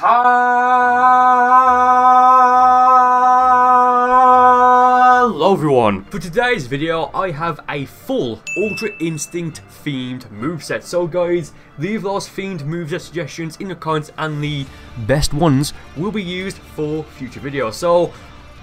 Hello everyone! For today's video, I have a full Ultra Instinct themed moveset. So guys, leave those themed moveset suggestions in the comments and the best ones will be used for future videos. So,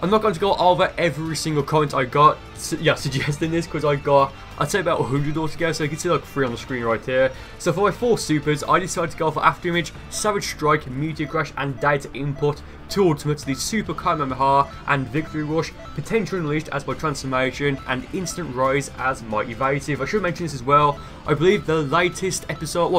I'm not going to go over every single comment I got suggesting this because I got, I'd say about 100 altogether, so you can see like 3 on the screen right here. So for my 4 supers, I decided to go for Afterimage, Savage Strike, Meteor Crash and Data Input, 2 ultimates, the Super Kamehameha and Victory Rush, Potential Unleashed as my transformation, and Instant Rise as my evasive. I should mention this as well, I believe the latest episode,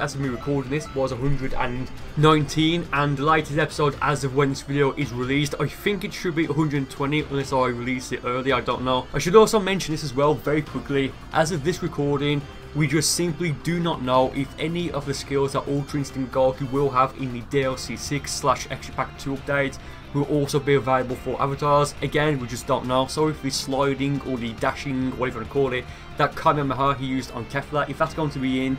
as of me recording this was 119, and the latest episode as of when this video is released, I think it should be 120 unless I release it early, I don't know. I should also mention this as well very quickly, as of this recording, we just simply do not know if any of the skills that Ultra Instinct Goku will have in the DLC 6/Extra Pack 2 update will also be available for avatars. Again, we just don't know. So if the sliding or the dashing, whatever you want to call it, that Kamehameha he used on Kefla, if that's going to be in,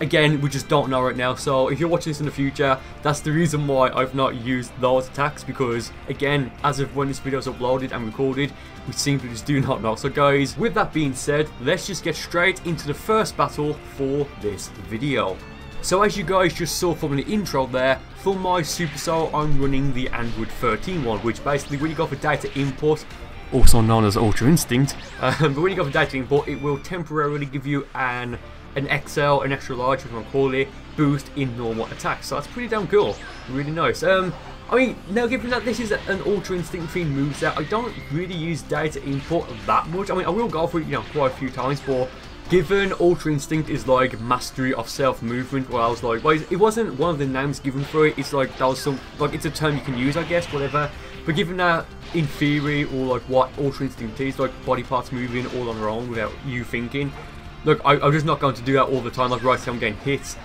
again, we just don't know right now. So if you're watching this in the future, that's the reason why I've not used those attacks, because again, as of when this video is uploaded and recorded, we simply just do not know. So guys, with that being said, let's just get straight into the first battle for this video. So as you guys just saw from the intro there, for my Super Soul, I'm running the Android 13 one, which basically when you go for data input, also known as Ultra Instinct, but when you go for data input, it will temporarily give you an XL, an extra large, if you want to call it, boost in normal attacks. So that's pretty damn cool, really nice. I mean, now given that this is an Ultra Instinct themed moveset, I don't really use data input that much. I mean, I will go for it, quite a few times, but given Ultra Instinct is like mastery of self movement, well, I was like, well, it wasn't one of the names given for it. It's like that was some, like, it's a term you can use, I guess, whatever. But given that in theory, or like what Ultra Instinct is, like body parts moving all on their own without you thinking. Look, I'm just not going to do that all the time. Like right now, I'm getting hits.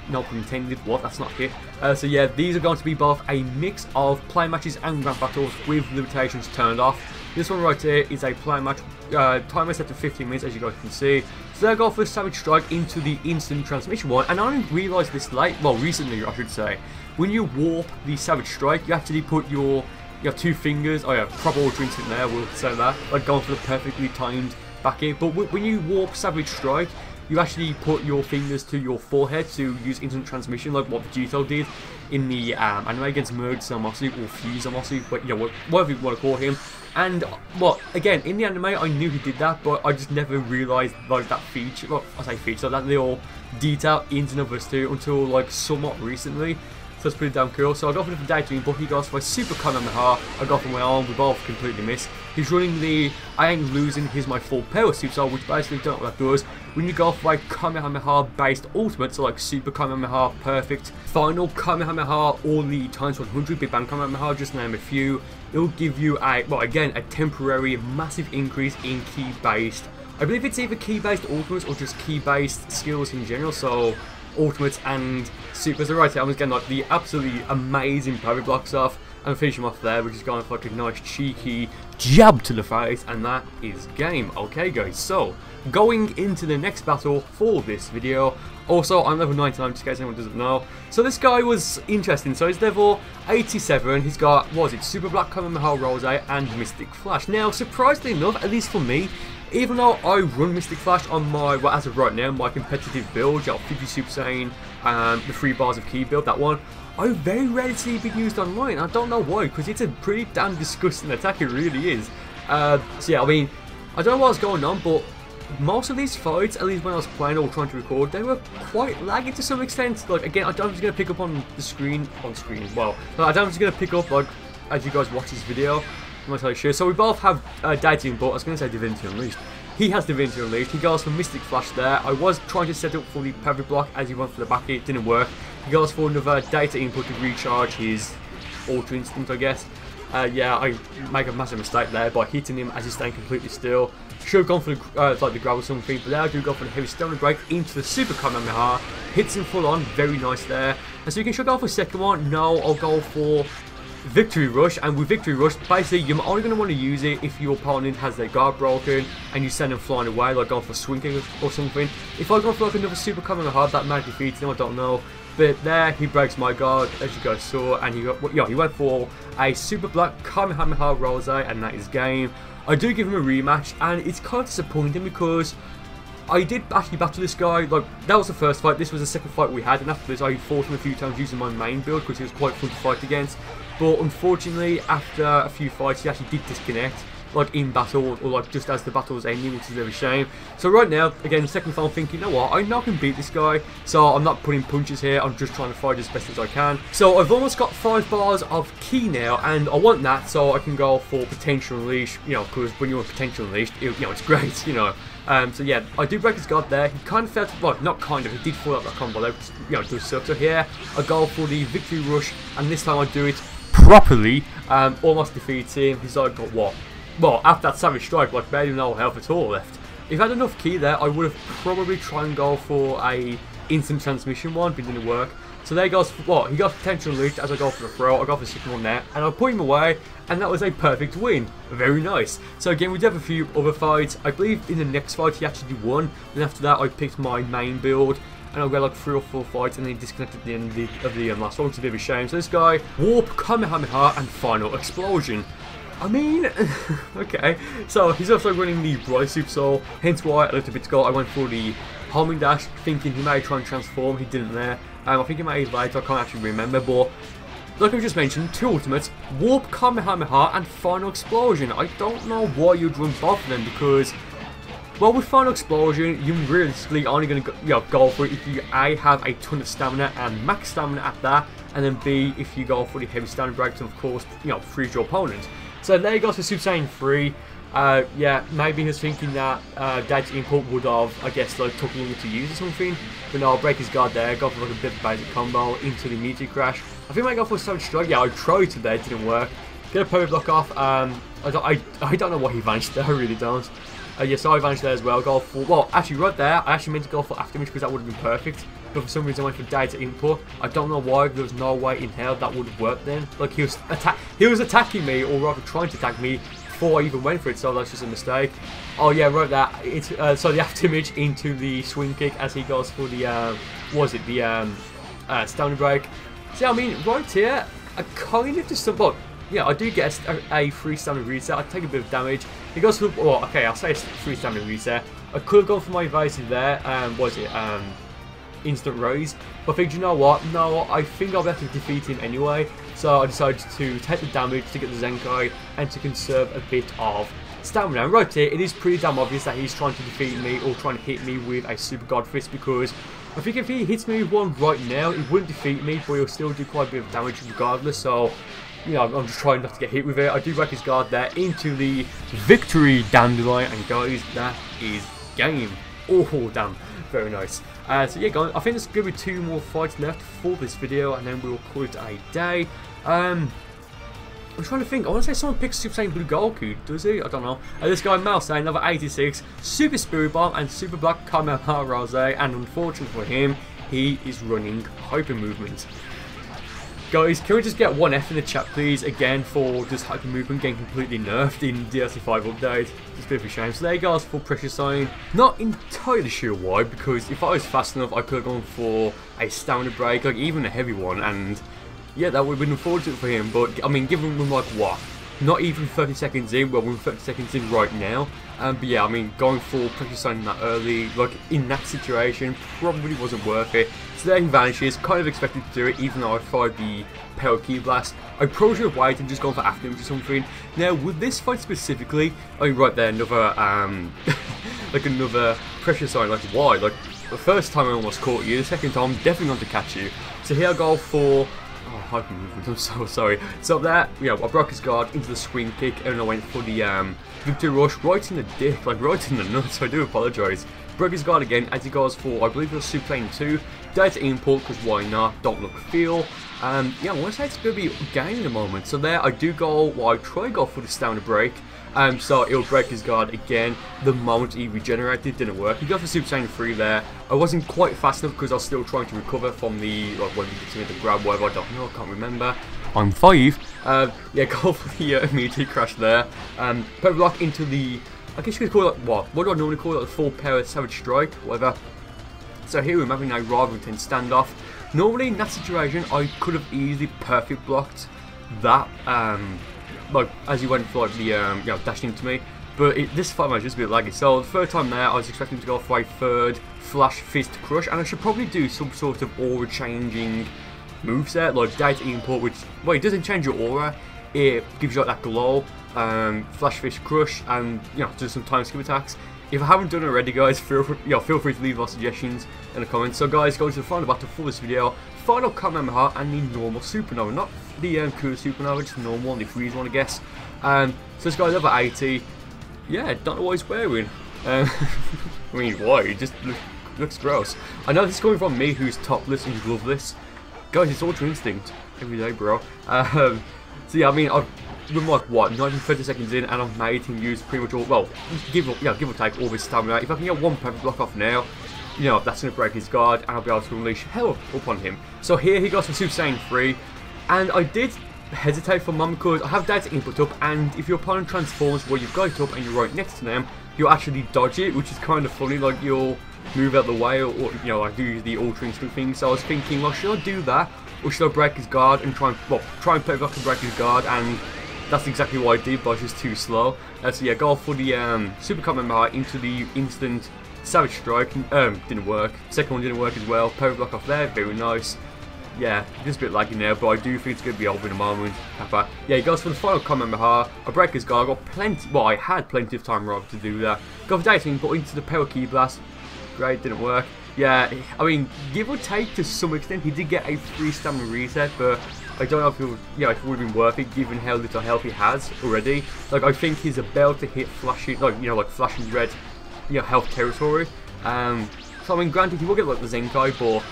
No pun intended. What? That's not hit. So yeah, these are going to be both a mix of play matches and grand battles with limitations turned off. This one right here is a play match. Timer set to 15 minutes, as you guys can see. So they'll go for Savage Strike into the instant transmission one. And I didn't realise this late. Well, recently, I should say. When you warp the Savage Strike, you actually put your 2 fingers. Oh yeah, proper Ultra Instinct there. We'll say that. Like going for the perfectly timed back in. But when you warp Savage Strike, you actually put your fingers to your forehead to use instant transmission, like what Vegeta did in the anime against Merge Zamasu or Fuse Zamasu, but whatever you want to call him. And well, again, in the anime, I knew he did that, but I just never realized like that feature. Well, I say feature, that little detail in Xenoverse 2 until like somewhat recently. So it's pretty damn cool. So I go for the data input, he goes for a Super Kamehameha, I go for my own, we both completely miss. He's running the I ain't losing, here's my full power Super Soul, which basically don't know what that does. When you go for a Kamehameha based ultimate, so like Super Kamehameha, Perfect, Final Kamehameha, or the times 100 Big Bang Kamehameha, just name a few, it'll give you a, well again, a temporary massive increase in key based. I believe it's either key based ultimates or just key based skills in general, so ultimates and supers. So right here, I'm just getting like the absolutely amazing parry blocks off and finish him off there, which is going for like a nice cheeky jab to the face, and that is game. Okay guys, so going into the next battle for this video. Also, I'm level 99, just in case anyone doesn't know. So this guy was interesting. So he's level 87. He's got, what was it, Super Black Kamehameha Rose and Mystic Flash. Now, surprisingly enough, at least for me, even though I run Mystic Flash on my, well, as of right now, my competitive build, 50 Super Saiyan, the 3 bars of key build, that one, I very rarely see it being used online. I don't know why, because it's a pretty damn disgusting attack, it really is. So yeah, I mean, I don't know what's going on, but most of these fights, at least when I was playing or trying to record, they were quite laggy to some extent. Like, again, I don't know if it's going to pick up on the screen, well, I don't know if it's going to pick up, like, as you guys watch this video. I'm not entirely sure. So we both have data input. I was going to say Divinity Unleashed. He has Divinity Unleashed. He goes for Mystic Flash there. I was trying to set up for the parry block as he went for the back. It didn't work. He goes for another data input to recharge his Ultra Instinct, I guess. Yeah, I make a massive mistake there by hitting him as he's staying completely still. Should have gone for the, like the grab or something, but there I do go for the heavy stone break into the Super Kamehameha. Hits him full on, very nice there. And so you can should go for a second one. No, I'll go for Victory Rush, and with Victory Rush, basically you're only going to want to use it if your opponent has their guard broken and you send them flying away, like going for swing kick or something. If I go for like another super common hard, that might defeat him, I don't know. But there, he breaks my guard, as you guys saw, and he went for a super black Kamehameha Rose, and that is game. I do give him a rematch, and it's kind of disappointing because I did actually battle this guy. Like, that was the first fight, this was the second fight we had, and after this I fought him a few times using my main build because he was quite fun to fight against. But unfortunately, after a few fights, he actually did disconnect, like in battle, or like just as the battle was ending, which is a bit of a shame. So right now, again, second fight, I'm thinking, you know what, I know I can beat this guy, so I'm not putting punches here, I'm just trying to fight as best as I can. So I've almost got 5 bars of ki now, and I want that so I can go for potential unleash, you know, because when you're on potential unleash, you know, it's great, you know. So yeah, I do break his guard there. He kind of felt, well, not kind of, he did fall out that combo though, you know, it does suck. So here, I go for the Victory Rush, and this time I do it properly, almost defeats him. He's like got what? Well, after that Savage Strike, like barely no health at all left. If I had enough ki there, I would have probably tried and go for a instant transmission one, but it didn't work. So there he goes, what? He got potential unleashed as I go for the throw, I go for the second one there, and I put him away, and that was a perfect win. Very nice. So again, we did have a few other fights. I believe in the next fight he actually won, and after that I picked my main build, and I got like 3 or 4 fights, and then he disconnected at the end of the last one, which is a bit of a shame. So this guy, Warp, Kamehameha, and Final Explosion. I mean, okay, so he's also running the Bright Super Soul, hence why a little bit ago I went for the Homing Dash, thinking he may try and transform, he didn't there. I think he may have later, I can't actually remember, but like I just mentioned, 2 ultimates, Warp, Kamehameha, and Final Explosion. I don't know why you'd run both of them, because, well, with Final Explosion, you're realistically only going to go for it if you A, have a ton of stamina and max stamina at that, and then B, if you go for the heavy stamina breaks, and of course, you know, freeze your opponent. So there he goes for Super Saiyan 3. Yeah, maybe he was thinking that Dad's input would have, I guess, like, took longer to use or something. But no, I'll break his guard there, go for like a bit of basic combo into the Meteor Crash. I think I might go for a Savage Strike. Yeah, I tried to there, it didn't work. Get a Power Block off. I don't know why he vanished there, I really don't. Yeah, so I vanished there as well. Go for, well, actually right there, I actually meant to go for Aftermatch because that would have been perfect. But for some reason I went for data input. I don't know why, there was no way in hell that would have worked then. Like, he was attacking me, or rather trying to attack me, before I even went for it, so that's just a mistake. Oh yeah, right there. It's so the afterimage into the swing kick as he goes for the stamina break. See, I mean, right here, I kind of just thought, yeah, I do get a free stamina reset. I take a bit of damage. He goes for, well, okay, I'll say it's free stamina reset. I could have gone for my evasive there. Instant raise, but I think, you know what, no, I think I'll be able to defeat him anyway, so I decided to take the damage to get the Zenkai and to conserve a bit of stamina. And right here, it is pretty damn obvious that he's trying to defeat me or trying to hit me with a Super God Fist, because I think if he hits me with one right now, it wouldn't defeat me, but he'll still do quite a bit of damage regardless, so, you know, I'm just trying not to get hit with it. I do break his guard there into the Victory Dandelion, and guys, that is game. Oh, damn. Very nice. So yeah, guys, I think there's going to be 2 more fights left for this video, and then we'll call it a day. I'm trying to think. I want to say someone picks Super Saiyan Blue Goku, does he? I don't know. This guy, Moveset, another 86, Super Spirit Bomb, and Super Black Kamehameha Rose, and unfortunately for him, he is running Hyper Movement. Guys, can we just get 1 F in the chat, please, again, for just Hyper Movement getting completely nerfed in DLC 5 update? It's a bit of a shame. So there goes for Pressure Sign. Not entirely sure why, because if I was fast enough, I could have gone for a Stamina Break, like even a heavy one, and yeah, that would have been unfortunate for him. But I mean, given him like what? Not even 30 seconds in, well, we're 30 seconds in right now. But yeah, I mean, going for Pressure Sign that early, like in that situation, probably wasn't worth it. So there he vanishes, kind of expected to do it, even though I fired the Power Ki Blast. I probably should have waited and just gone for Aftermatch or something. Now, with this fight specifically, I mean, right there, another, like another Pressure Sign, like why? Like, the first time I almost caught you, the second time, I'm definitely going to catch you. So here I go for, oh, Hyper Movement, I'm so sorry. So there, you know, I broke his guard into the swing kick, and I went for the Victory Rush right in the dick, like right in the nuts, so I do apologise. Broke his guard again as he goes for, I believe it was Super Saiyan 2. Data input, because why not? Don't look feel. Yeah, I want to say it's going to be a game in a moment. So there, I do go, well, I try to go for the Stamina Break. So it'll break his guard again the moment he regenerated. Didn't work. He got for Super Saiyan 3 there. I wasn't quite fast enough because I was still trying to recover from the, like, when he gets me the grab, whatever, I don't know, I can't remember. I'm 5. Yeah, go for the immediate crash there. Put block into the, I guess you could call it, what do I normally call it, the full power Savage Strike, whatever. So here we're having a rather intense standoff. Normally in that situation I could have easily perfect blocked that, like as he went for like the, you know, dashing into me. But this fight was just a bit laggy. So the third time there I was expecting to go for a third Flash Fist Crush, and I should probably do some sort of aura changing moveset, like data input, which, well, it doesn't change your aura, it gives you like that glow, Flash Fist Crush, and, you know, do some time skip attacks. If I haven't done it already, guys, feel free to leave your suggestions in the comments. So guys, go to the final battle for this video. Final Kamehameha and the normal supernova, not the cool supernova, just the normal one, the freeze one, I guess. So this guy's over 80. Yeah, don't know what he's wearing. I mean, why? He just looks gross. I know this is coming from me, who's topless and gloveless. Guys, it's Ultra Instinct every day, bro. So yeah, I mean, I've been like, what, not even 30 seconds in, and I've made him use pretty much all, well, give or take all his stamina. If I can get one perfect block off now, you know, that's going to break his guard, and I'll be able to unleash hell upon him. So here he goes for Super Saiyan 3, and I did hesitate for a moment because I have data input up, and if your opponent transforms where you've got it up and you're right next to them, you'll actually dodge it, which is kind of funny. Like, you'll move out the way, or you know, like do the Ultra Instinct thing. So I was thinking, well, should I do that, or should I break his guard and try and play if I can break his guard? And that's exactly what I did, but I was just too slow. So yeah, go for the Super Kamehameha into the instant Savage Strike. Didn't work. Second one didn't work as well. Power block off there, very nice. Yeah, just a bit laggy now, but I do think it's going to be over in a moment. But yeah, he goes for the final Kamehameha. I break his guard. I got plenty, well, I had plenty of time rather to do that. Go for data input into the Power Ki Blast. Great, didn't work. Yeah, I mean, give or take to some extent, he did get a 3 stamina reset, but I don't know if it would, you know, if it would have been worth it given how little health he has already. Like, I think he's about to hit flashing, like, you know, like flashing red, you know, health territory. So I mean, granted, he will get like the Zenkai, but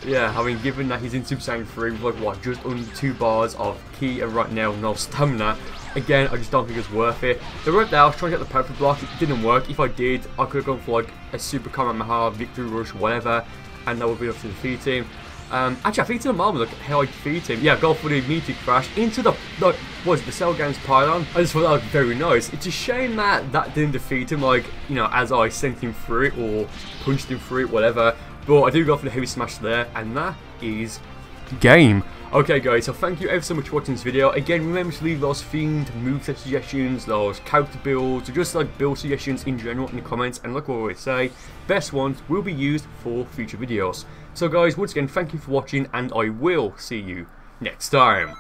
yeah, I mean, given that he's in Super Saiyan 3 with like what, just under 2 bars of ki and right now no stamina, again, I just don't think it's worth it. So right there, I was trying to get the perfect block, it didn't work. If I did, I could have gone for like a Super Kamehameha, Victory Rush, whatever, and that would be enough to defeat him. Actually, I think to the moment, look how I defeat him. Yeah, go for the immediate crash into the, like, what was it, the Cell Games pylon. I just thought that was very nice. It's a shame that that didn't defeat him, like, you know, as I sent him through it or punched him through it, whatever. But I do go for the heavy smash there, and that is game. Okay guys, so thank you ever so much for watching this video. Again, remember to leave those themed moveset suggestions, those character builds, or just like build suggestions in general in the comments. And like what I always say, best ones will be used for future videos. So guys, once again, thank you for watching, and I will see you next time.